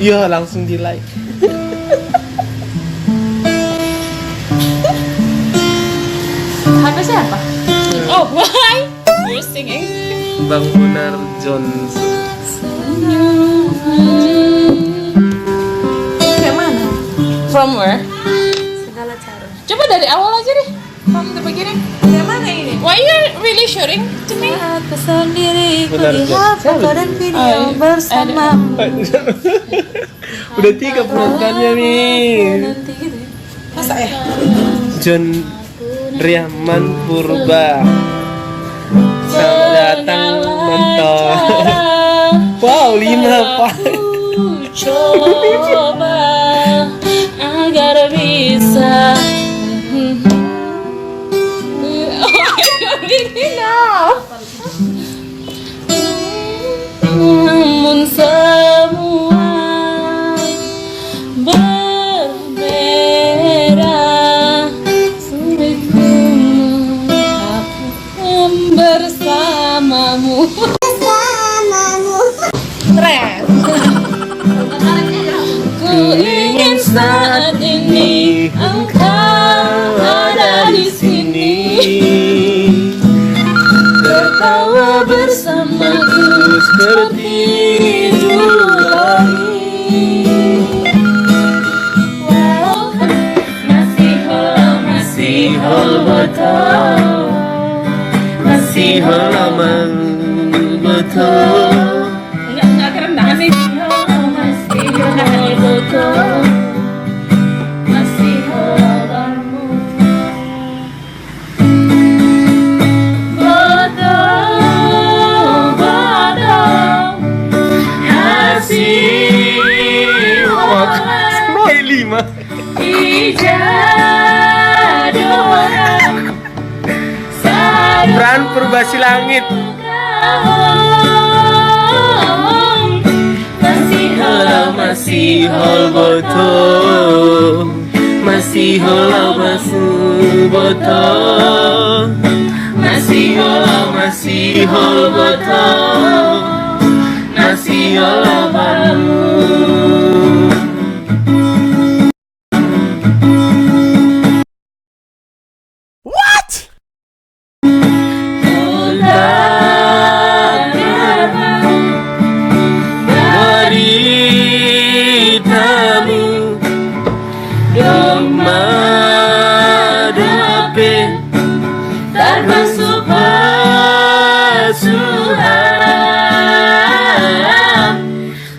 Iya, langsung di like. HP siapa? Oh, why? You're singing. Bang Bonar Johnson. Kayak mana? From where? Segala cara. Coba dari awal aja deh. From the beginning. Kayak mana ini? Why you're really showing to me? Aku sendiri Benar, kulihat Jon. foto dan video Oh, bersamamu. Udah 3 penontonnya nih. Nanti gitu ya. Masa ya? John Riaman Purba. Selamat datang mentor. Wow, 5 Pak. Coba agar bisa. Oh, I don't really know. Namun semua berbeda, sulit mengungkapkan bersamamu. Keren. Ku ingin saat ini engkau ada di sini, tertawa bersamaku seperti dulu lagi. Walau masih hol betul, masih hol lamang betul. Enggak kerendahan nih. Masih hol betul, masih hol kamu. Roy 5. Peran Purbasi Langit. Masih hol betul, masih hol betul, masih hol betul, masih hol What? Beritamu Domadape termasuk pasuhan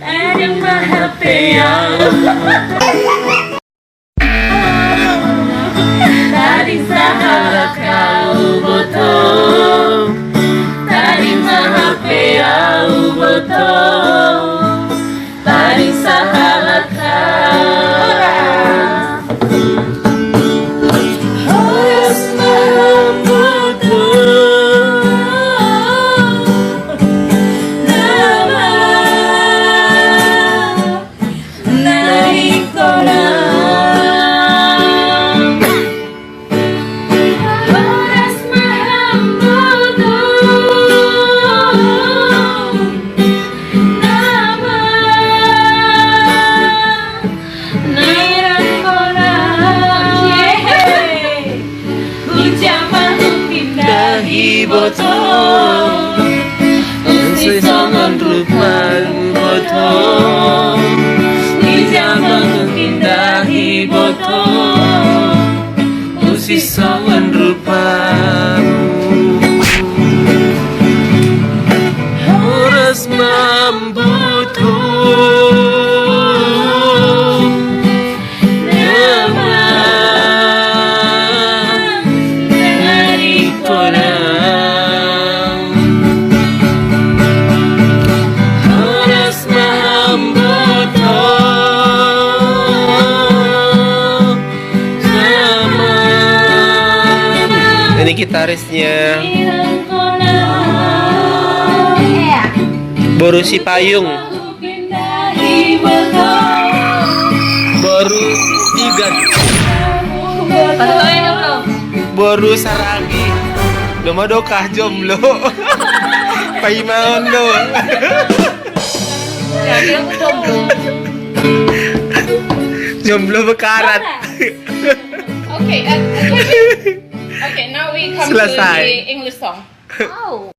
and in my happy tadi sahabat kau betul, tadi happy betul, tadi sahabat botol, usi songon rupan botol, di zaman pindahi botol, usi songon rupan, harus mampu tuh. Ini gitarisnya Boru Sipayung, Boru Tigan, Boru Saragi, Domo kah jomblo, Paimaon do. Ya, dia jomblo. Jomblo bekarat. Okay, okay, now we come to Selesai. the English song. Wow.